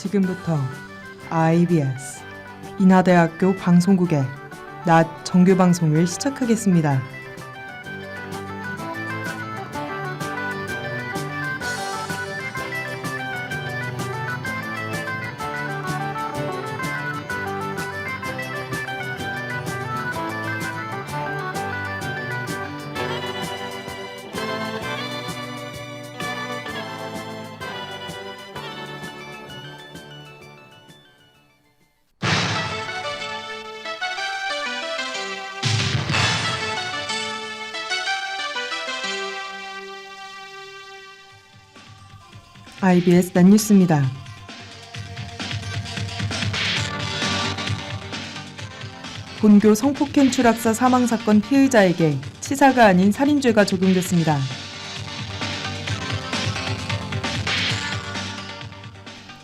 지금부터 IBS 인하대학교 방송국의 낮 정규 방송을 시작하겠습니다. IBS 낮뉴스입니다. 본교 성폭행 추락사 사망사건 피의자에게 치사가 아닌 살인죄가 적용됐습니다.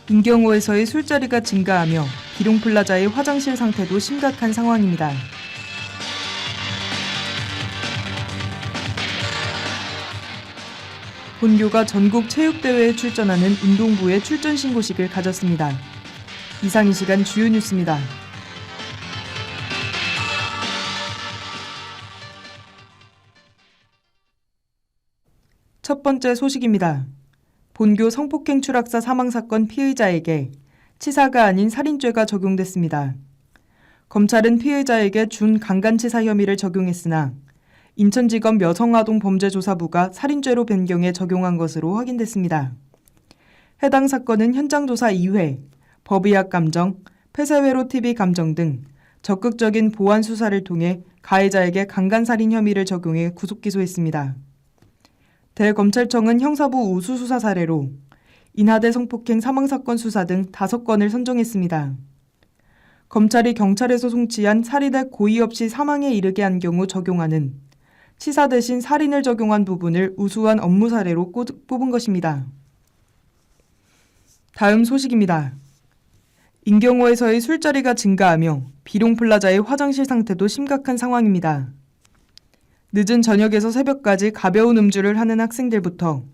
인경호에서의 술자리가 증가하며 비룡플라자의 화장실 상태도 심각한 상황입니다. 본교가 전국 체육대회에 출전하는 운동부의 출전 신고식을 가졌습니다. 이상 이 시간 주요 뉴스입니다. 첫 번째 소식입니다. 본교 성폭행 추락사 사망사건 피의자에게 치사가 아닌 살인죄가 적용됐습니다. 검찰은 피의자에게 준강간치사 혐의를 적용했으나 인천지검 여성아동범죄조사부가 살인죄로 변경해 적용한 것으로 확인됐습니다. 해당 사건은 현장조사 2회, 법의학 감정, 폐쇄회로 TV 감정 등 적극적인 보완 수사를 통해 가해자에게 강간살인 혐의를 적용해 구속기소했습니다. 대검찰청은 형사부 우수수사 사례로 인하대 성폭행 사망사건 수사 등 5건을 선정했습니다. 검찰이 경찰에서 송치한 살인의 고의 없이 사망에 이르게 한 경우 적용하는 치사 대신 살인을 적용한 부분을 우수한 업무 사례로 뽑은 것입니다. 다음 소식입니다. 인경호에서의 술자리가 증가하며 비룡플라자의 화장실 상태도 심각한 상황입니다. 늦은 저녁에서 새벽까지 가벼운 음주를 하는 학생들부터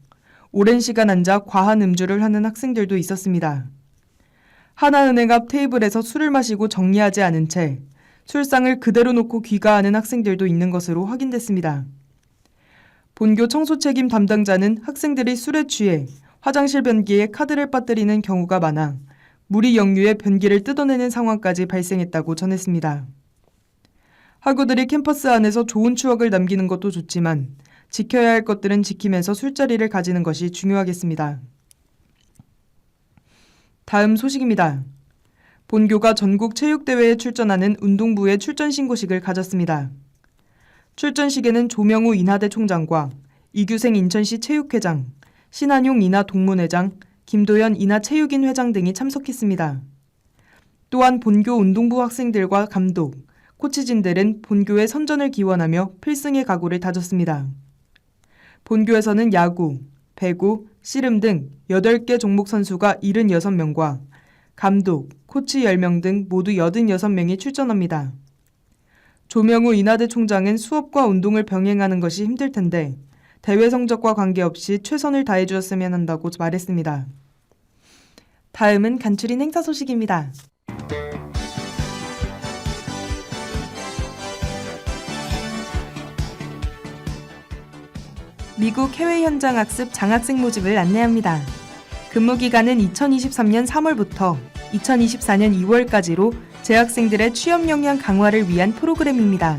오랜 시간 앉아 과한 음주를 하는 학생들도 있었습니다. 하나은행 앞 테이블에서 술을 마시고 정리하지 않은 채 술상을 그대로 놓고 귀가하는 학생들도 있는 것으로 확인됐습니다. 본교 청소책임 담당자는 학생들이 술에 취해 화장실 변기에 카드를 빠뜨리는 경우가 많아 물이 역류해 변기를 뜯어내는 상황까지 발생했다고 전했습니다. 학우들이 캠퍼스 안에서 좋은 추억을 남기는 것도 좋지만 지켜야 할 것들은 지키면서 술자리를 가지는 것이 중요하겠습니다. 다음 소식입니다. 본교가 전국 체육대회에 출전하는 운동부의 출전 신고식을 가졌습니다. 출전식에는 조명우 인하대 총장과 이규생 인천시 체육회장, 신한용 인하 동문회장, 김도현 인하 체육인 회장 등이 참석했습니다. 또한 본교 운동부 학생들과 감독, 코치진들은 본교의 선전을 기원하며 필승의 각오를 다졌습니다. 본교에서는 야구, 배구, 씨름 등 8개 종목 선수가 76명과 감독, 코치 10명 등 모두 86명이 출전합니다. 조명우 인하대 총장은 수업과 운동을 병행하는 것이 힘들 텐데 대회 성적과 관계없이 최선을 다해 주셨으면 한다고 말했습니다. 다음은 간추린 행사 소식입니다. 미국 해외 현장 학습 장학생 모집을 안내합니다. 근무 기간은 2023년 3월부터 2024년 2월까지로 재학생들의 취업 역량 강화를 위한 프로그램입니다.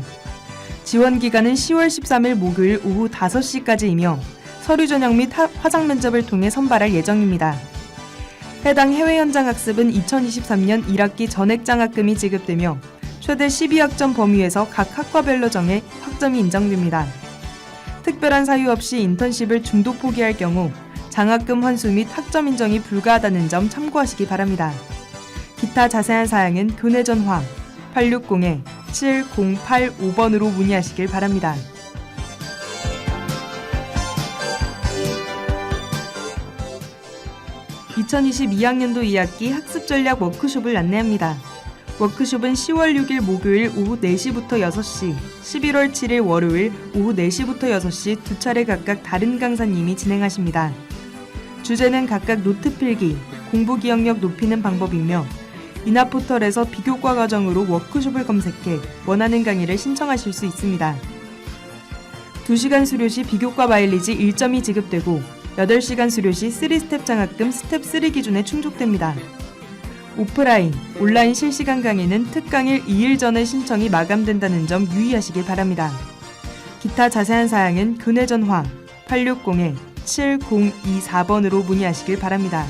지원 기간은 10월 13일 목요일 오후 5시까지이며 서류 전형 및 화상 면접을 통해 선발할 예정입니다. 해당 해외 현장 학습은 2023년 1학기 전액 장학금이 지급되며 최대 12학점 범위에서 각 학과별로 정해 학점이 인정됩니다. 특별한 사유 없이 인턴십을 중도 포기할 경우 장학금 환수 및 학점 인정이 불가하다는 점 참고하시기 바랍니다. 기타 자세한 사항은 교내 전화 860-7085번으로 문의하시길 바랍니다. (2022학년도 2학기) 학습전략 워크숍을 안내합니다. 워크숍은 10월 6일 목요일 오후 4시부터 6시, 11월 7일 월요일 오후 4시부터 6시 두 차례 각각 다른 강사님이 진행하십니다. 주제는 각각 노트 필기, 공부 기억력 높이는 방법이며 인하 포털에서 비교과 과정으로 워크숍을 검색해 원하는 강의를 신청하실 수 있습니다. 2시간 수료 시 비교과 마일리지 1점이 지급되고 8시간 수료 시 3스텝 장학금 스텝 3 기준에 충족됩니다. 오프라인, 온라인 실시간 강의는 특강일 2일 전에 신청이 마감된다는 점 유의하시길 바랍니다. 기타 자세한 사항은 교내 전화 860-7024번으로 문의하시길 바랍니다.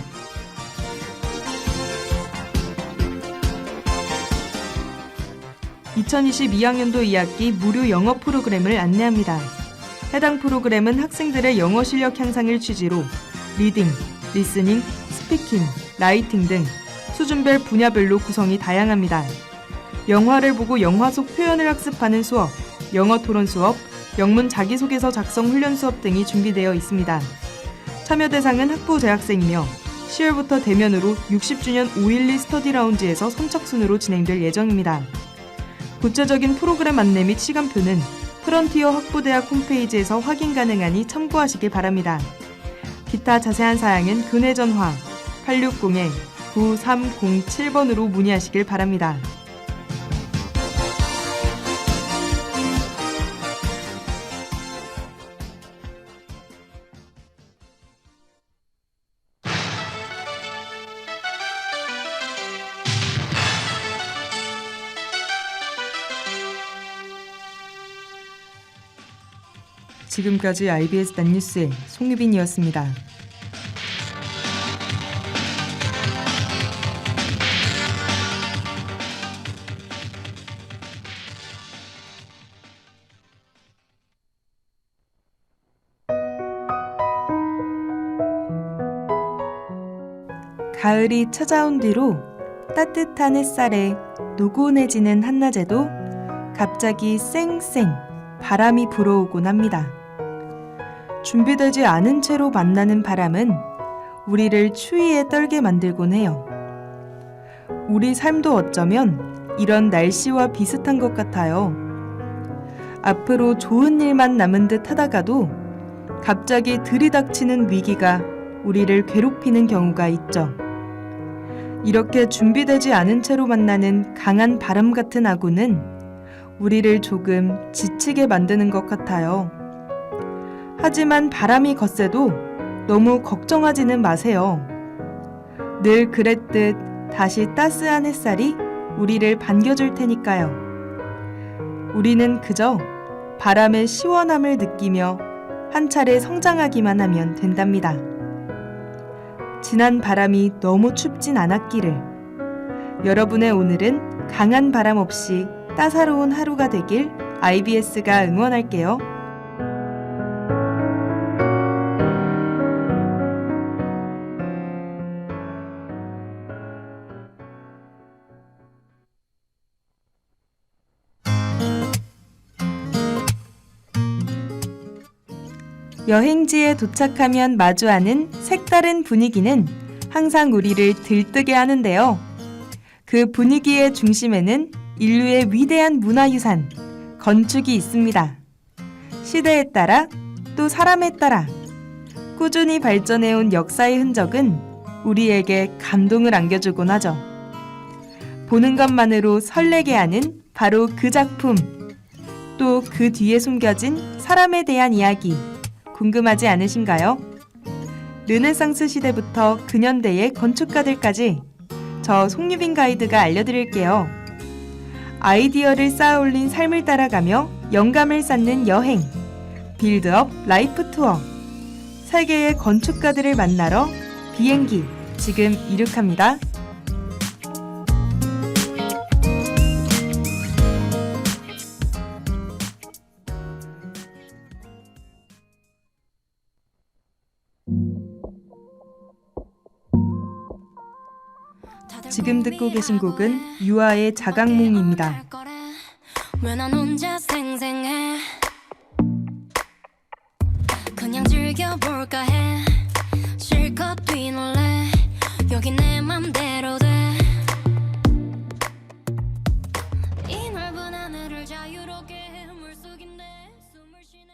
(2022학년도 2학기) 무료 영어 프로그램을 안내합니다. 해당 프로그램은 학생들의 영어 실력 향상을 취지로 리딩, 리스닝, 스피킹, 라이팅 등 수준별 분야별로 구성이 다양합니다. 영화를 보고 영화 속 표현을 학습하는 수업, 영어 토론 수업, 영문 자기소개서 작성 훈련 수업 등이 준비되어 있습니다. 참여 대상은 학부 재학생이며 10월부터 대면으로 60주년 5.12 스터디 라운지에서 선착순으로 진행될 예정입니다. 구체적인 프로그램 안내 및 시간표는 프런티어 학부대학 홈페이지에서 확인 가능하니 참고하시길 바랍니다. 기타 자세한 사항은 교내 전화 860-9307번으로 문의하시길 바랍니다. 지금까지 IBS 낫뉴스의 송유빈이었습니다. 가을이 찾아온 뒤로 따뜻한 햇살에 노곤해지는 한낮에도 갑자기 쌩쌩 바람이 불어오곤 합니다. 준비되지 않은 채로 만나는 바람은 우리를 추위에 떨게 만들곤 해요. 우리 삶도 어쩌면 이런 날씨와 비슷한 것 같아요. 앞으로 좋은 일만 남은 듯 하다가도 갑자기 들이닥치는 위기가 우리를 괴롭히는 경우가 있죠. 이렇게 준비되지 않은 채로 만나는 강한 바람 같은 아구는 우리를 조금 지치게 만드는 것 같아요. 하지만 바람이 거세도 너무 걱정하지는 마세요. 늘 그랬듯 다시 따스한 햇살이 우리를 반겨줄 테니까요. 우리는 그저 바람의 시원함을 느끼며 한 차례 성장하기만 하면 된답니다. 지난 바람이 너무 춥진 않았기를. 여러분의 오늘은 강한 바람 없이 따사로운 하루가 되길 IBS가 응원할게요. 여행지에 도착하면 마주하는 색다른 분위기는 항상 우리를 들뜨게 하는데요. 그 분위기의 중심에는 인류의 위대한 문화유산, 건축이 있습니다. 시대에 따라 또 사람에 따라 꾸준히 발전해온 역사의 흔적은 우리에게 감동을 안겨주곤 하죠. 보는 것만으로 설레게 하는 바로 그 작품, 또 그 뒤에 숨겨진 사람에 대한 이야기, 궁금하지 않으신가요? 르네상스 시대부터 근현대의 건축가들까지 저 송유빈 가이드가 알려드릴게요. 아이디어를 쌓아올린 삶을 따라가며 영감을 쌓는 여행, 빌드업 라이프 투어, 세계의 건축가들을 만나러 비행기 지금 이륙합니다. 지금 듣고 계신 곡은 유아의 자각몽입니다. 왜 난 혼자 생생해 그냥 즐겨볼까 해 실컷 뒤놀래 여기 내 맘대로 돼 이 넓은 하늘을 자유롭게 물속인데 숨을 쉬네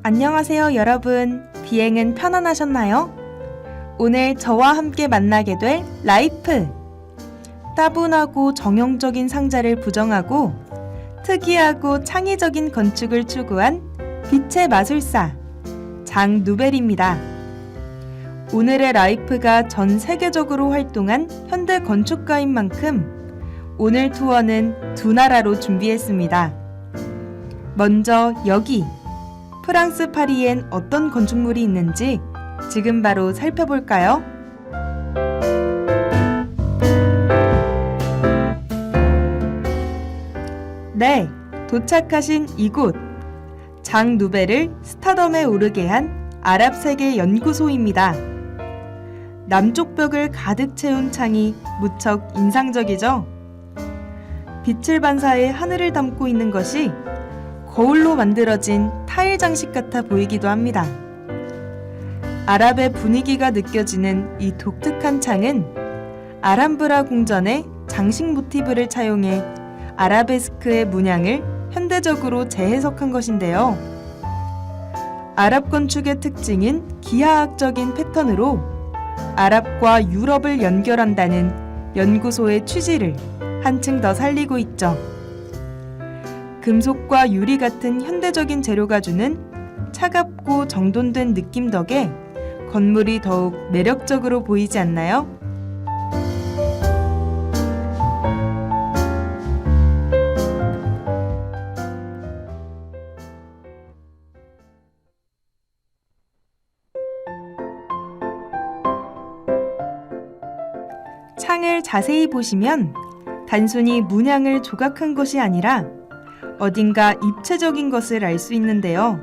안녕하세요, 여러분. 비행은 편안하셨나요? 오늘 저와 함께 만나게 될 라이프. 따분하고 정형적인 상자를 부정하고 특이하고 창의적인 건축을 추구한 빛의 마술사 장 누벨입니다. 오늘의 라이프가 전 세계적으로 활동한 현대 건축가인 만큼 오늘 투어는 두 나라로 준비했습니다. 먼저 여기 프랑스 파리엔 어떤 건축물이 있는지 지금 바로 살펴볼까요? 네, 도착하신 이곳 장 누벨을 스타덤에 오르게 한 아랍 세계 연구소입니다. 남쪽 벽을 가득 채운 창이 무척 인상적이죠? 빛을 반사해 하늘을 담고 있는 것이 거울로 만들어진 타일 장식 같아 보이기도 합니다. 아랍의 분위기가 느껴지는 이 독특한 창은 아람브라 궁전의 장식 모티브를 차용해 아라베스크의 문양을 현대적으로 재해석한 것인데요. 아랍 건축의 특징인 기하학적인 패턴으로 아랍과 유럽을 연결한다는 연구소의 취지를 한층 더 살리고 있죠. 금속과 유리 같은 현대적인 재료가 주는 차갑고 정돈된 느낌 덕에 건물이 더욱 매력적으로 보이지 않나요? 창을 자세히 보시면 단순히 문양을 조각한 것이 아니라 어딘가 입체적인 것을 알 수 있는데요.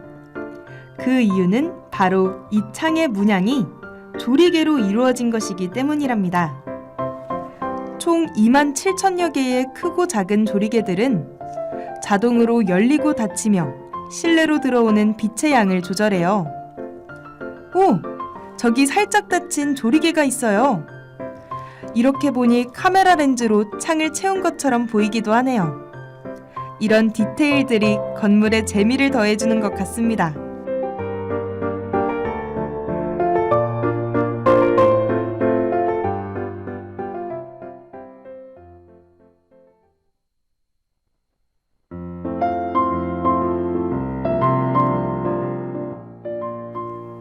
그 이유는 바로 이 창의 문양이 조리개로 이루어진 것이기 때문이랍니다. 총 27,000여 개의 크고 작은 조리개들은 자동으로 열리고 닫히며 실내로 들어오는 빛의 양을 조절해요. 오! 저기 살짝 닫힌 조리개가 있어요. 이렇게 보니 카메라 렌즈로 창을 채운 것처럼 보이기도 하네요. 이런 디테일들이 건물에 재미를 더해주는 것 같습니다.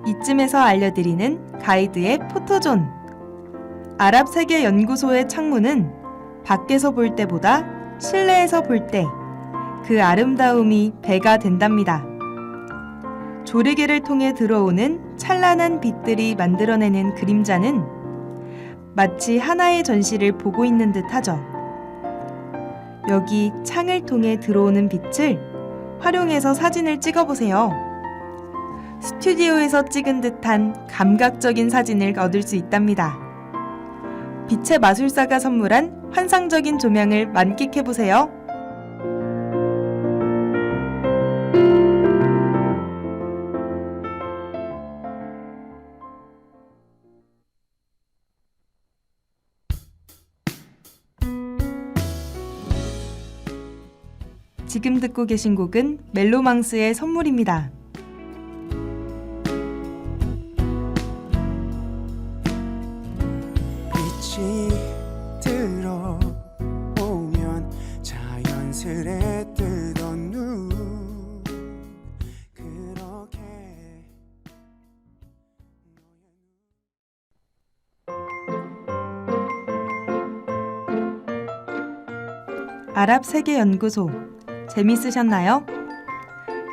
이쯤에서 알려드리는 가이드의 포토존. 아랍 세계 연구소의 창문은 밖에서 볼 때보다 실내에서 볼 때 그 아름다움이 배가 된답니다. 조리개를 통해 들어오는 찬란한 빛들이 만들어내는 그림자는 마치 하나의 전시를 보고 있는 듯 하죠. 여기 창을 통해 들어오는 빛을 활용해서 사진을 찍어보세요. 스튜디오에서 찍은 듯한 감각적인 사진을 얻을 수 있답니다. 빛의 마술사가 선물한 환상적인 조명을 만끽해보세요. 지금 듣고 계신 곡은 멜로망스의 선물입니다. 빛이 들어오면 자연스레 뜨던 눈 그렇게 아랍 세계 연구소 재밌으셨나요?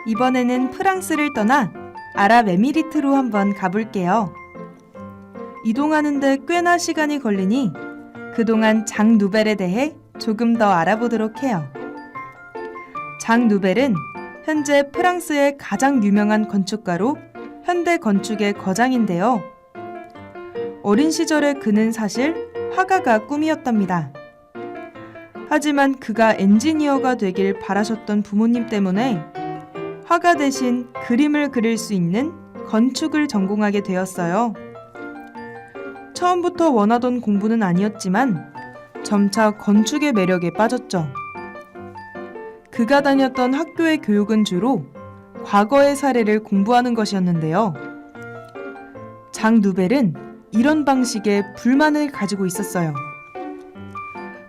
이번에는 프랑스를 떠나 아랍에미리트로 한번 가볼게요. 이동하는데 꽤나 시간이 걸리니 그동안 장 누벨에 대해 조금 더 알아보도록 해요. 장 누벨은 현재 프랑스의 가장 유명한 건축가로 현대 건축의 거장인데요. 어린 시절에 그는 사실 화가가 꿈이었답니다. 하지만 그가 엔지니어가 되길 바라셨던 부모님 때문에 화가 대신 그림을 그릴 수 있는 건축을 전공하게 되었어요. 처음부터 원하던 공부는 아니었지만 점차 건축의 매력에 빠졌죠. 그가 다녔던 학교의 교육은 주로 과거의 사례를 공부하는 것이었는데요. 장 누벨은 이런 방식에 불만을 가지고 있었어요.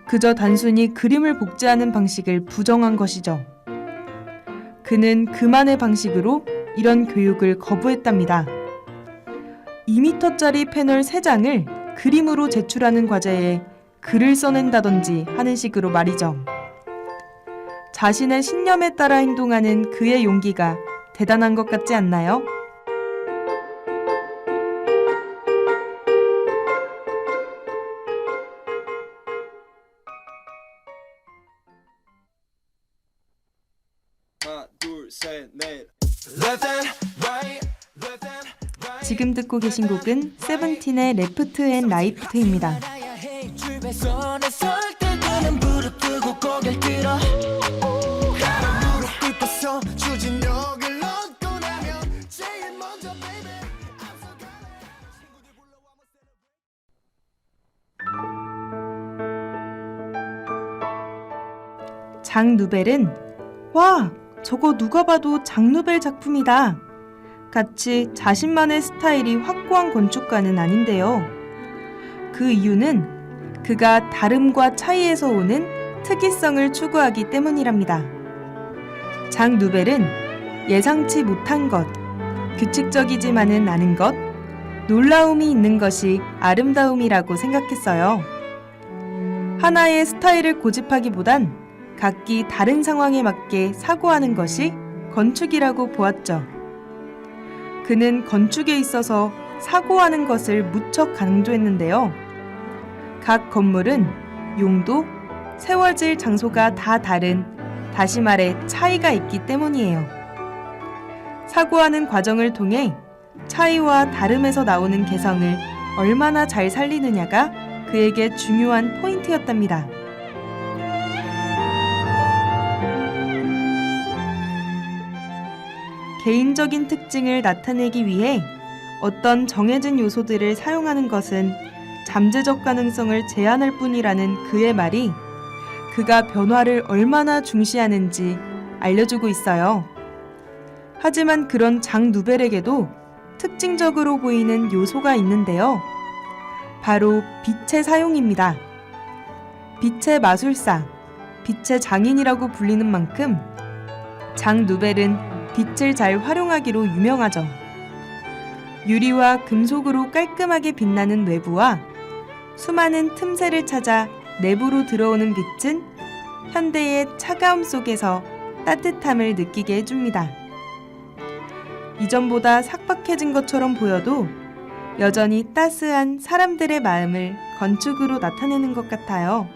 그저 단순히 그림을 복제하는 방식을 부정한 것이죠. 그는 그만의 방식으로 이런 교육을 거부했답니다. 2m짜리 패널 3장을 그림으로 제출하는 과제에 글을 써낸다든지 하는 식으로 말이죠. 자신의 신념에 따라 행동하는 그의 용기가 대단한 것 같지 않나요? 하나 둘셋넷 지금 듣고 계신 곡은 세븐틴의 레프트 앤 라이트입니다. 줄배선에 설 때는 무릎 뜨고 고개를 들어 무릎 꿇고서 추진력을 얻고 나면 제일 먼저 baby 앞서가네 친구들 불러와 장 누벨은 와, 저거 누가 봐도 장 누벨 작품이다 같이 자신만의 스타일이 확고한 건축가는 아닌데요. 그 이유는 그가 다름과 차이에서 오는 특이성을 추구하기 때문이랍니다. 장 누벨은 예상치 못한 것, 규칙적이지만은 않은 것, 놀라움이 있는 것이 아름다움이라고 생각했어요. 하나의 스타일을 고집하기보단 각기 다른 상황에 맞게 사고하는 것이 건축이라고 보았죠. 그는 건축에 있어서 사고하는 것을 무척 강조했는데요. 각 건물은 용도, 세워질 장소가 다 다른, 다시 말해 차이가 있기 때문이에요. 사고하는 과정을 통해 차이와 다름에서 나오는 개성을 얼마나 잘 살리느냐가 그에게 중요한 포인트였답니다. 개인적인 특징을 나타내기 위해 어떤 정해진 요소들을 사용하는 것은 잠재적 가능성을 제한할 뿐이라는 그의 말이 그가 변화를 얼마나 중시하는지 알려주고 있어요. 하지만 그런 장 누벨에게도 특징적으로 보이는 요소가 있는데요. 바로 빛의 사용입니다. 빛의 마술사, 빛의 장인이라고 불리는 만큼 장 누벨은 빛을 잘 활용하기로 유명하죠. 유리와 금속으로 깔끔하게 빛나는 외부와 수많은 틈새를 찾아 내부로 들어오는 빛은 현대의 차가움 속에서 따뜻함을 느끼게 해줍니다. 이전보다 삭박해진 것처럼 보여도 여전히 따스한 사람들의 마음을 건축으로 나타내는 것 같아요.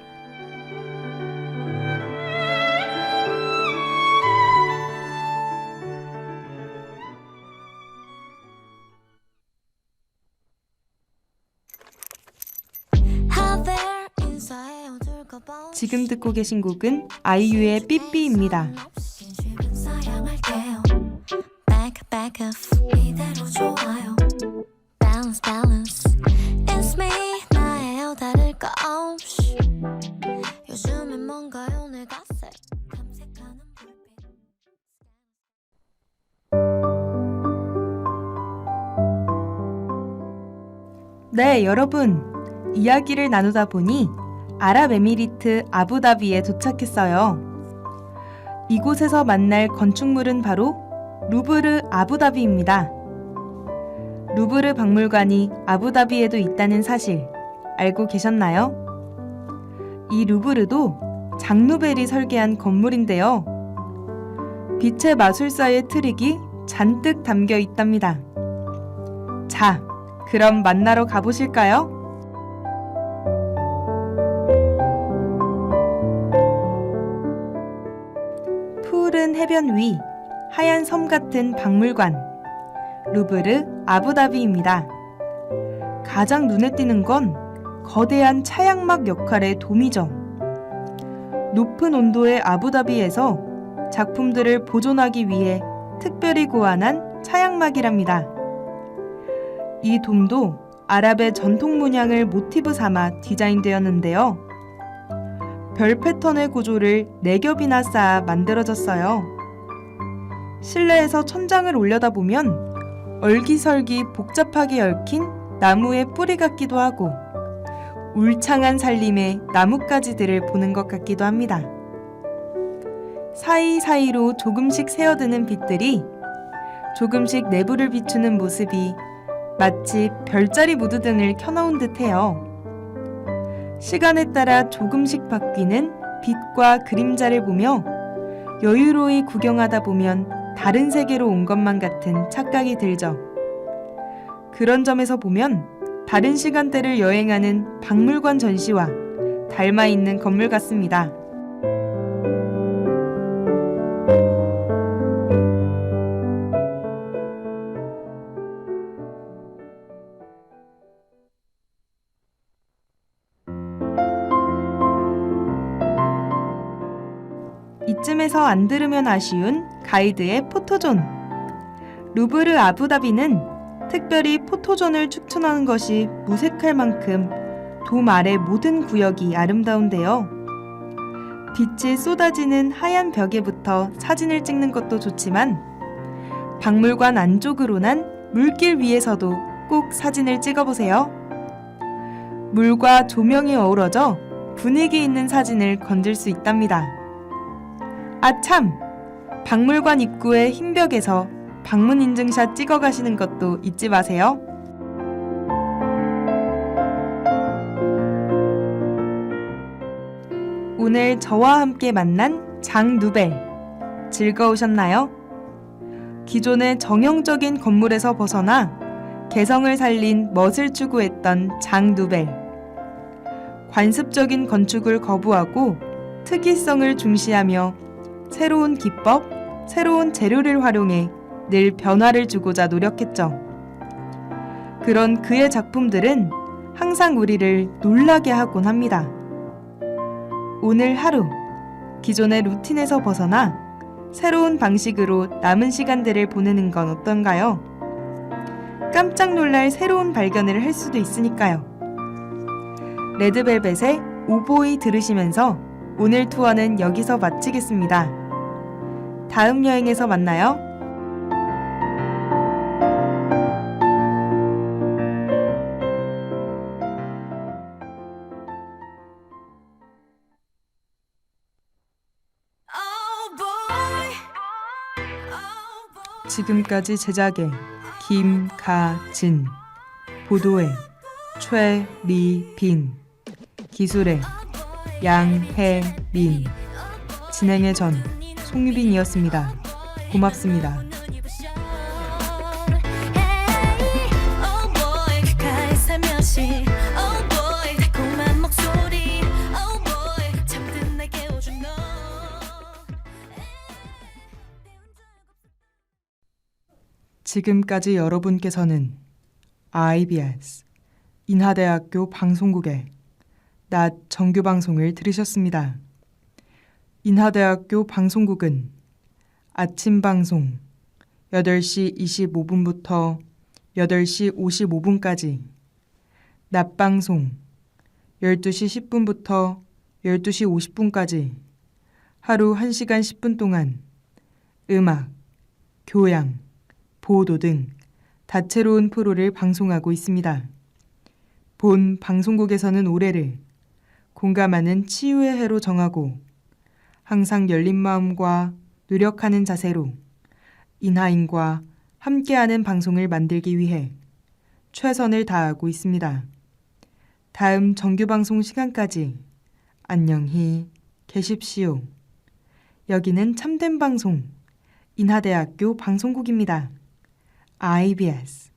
지금 듣고 계신 곡은 아이유의 삐삐입니다. 이대로 좋아요. Balance, balance. It's me. 나예요. 다를 거 없이. 요즘엔 뭔가요? 내가 탐색하는 불빛. 네, 여러분. 이야기를 나누다 보니 아랍에미리트 아부다비에 도착했어요. 이곳에서 만날 건축물은 바로 루브르 아부다비입니다. 루브르 박물관이 아부다비에도 있다는 사실 알고 계셨나요? 이 루브르도 장 누벨이 설계한 건물인데요. 빛의 마술사의 트릭이 잔뜩 담겨 있답니다. 자, 그럼 만나러 가보실까요? 푸른 해변 위 하얀 섬 같은 박물관 루브르 아부다비입니다. 가장 눈에 띄는 건 거대한 차양막 역할의 돔이죠. 높은 온도의 아부다비에서 작품들을 보존하기 위해 특별히 고안한 차양막이랍니다. 이 돔도 아랍의 전통 문양을 모티브 삼아 디자인되었는데요. 별 패턴의 구조를 4겹이나 쌓아 만들어졌어요. 실내에서 천장을 올려다보면 얼기설기 복잡하게 얽힌 나무의 뿌리 같기도 하고 울창한 산림의 나뭇가지들을 보는 것 같기도 합니다. 사이사이로 조금씩 새어드는 빛들이 조금씩 내부를 비추는 모습이 마치 별자리 무드등을 켜놓은 듯해요. 시간에 따라 조금씩 바뀌는 빛과 그림자를 보며 여유로이 구경하다 보면 다른 세계로 온 것만 같은 착각이 들죠. 그런 점에서 보면 다른 시간대를 여행하는 박물관 전시와 닮아 있는 건물 같습니다. 이쯤에서 안 들으면 아쉬운 가이드의 포토존. 루브르 아부다비는 특별히 포토존을 축천하는 것이 무색할 만큼 돔 아래 모든 구역이 아름다운데요. 빛이 쏟아지는 하얀 벽에부터 사진을 찍는 것도 좋지만 박물관 안쪽으로 난 물길 위에서도 꼭 사진을 찍어보세요. 물과 조명이 어우러져 분위기 있는 사진을 건질 수 있답니다. 아참! 박물관 입구의 흰 벽에서 방문 인증샷 찍어 가시는 것도 잊지 마세요. 오늘 저와 함께 만난 장 누벨 즐거우셨나요? 기존의 정형적인 건물에서 벗어나 개성을 살린 멋을 추구했던 장 누벨. 관습적인 건축을 거부하고 특이성을 중시하며 새로운 기법, 새로운 재료를 활용해 늘 변화를 주고자 노력했죠. 그런 그의 작품들은 항상 우리를 놀라게 하곤 합니다. 오늘 하루, 기존의 루틴에서 벗어나 새로운 방식으로 남은 시간들을 보내는 건 어떤가요? 깜짝 놀랄 새로운 발견을 할 수도 있으니까요. 레드벨벳의 오보이 들으시면서 오늘 투어는 여기서 마치겠습니다. 다음 여행에서 만나요. 지금까지 제작의 김가진, 보도의 최리빈, 기술의 양혜민, 진행의 전 송유빈이었습니다. 고맙습니다. 지금까지 여러분께서는 IBS 인하대학교 방송국의 낮 정규방송을 들으셨습니다. 인하대학교 방송국은 아침 방송 8시 25분부터 8시 55분까지, 낮 방송 12시 10분부터 12시 50분까지 하루 1시간 10분 동안 음악, 교양, 보도 등 다채로운 프로를 방송하고 있습니다. 본 방송국에서는 올해를 공감하는 치유의 해로 정하고 항상 열린 마음과 노력하는 자세로 인하인과 함께하는 방송을 만들기 위해 최선을 다하고 있습니다. 다음 정규방송 시간까지 안녕히 계십시오. 여기는 참된 방송 인하대학교 방송국입니다. IBS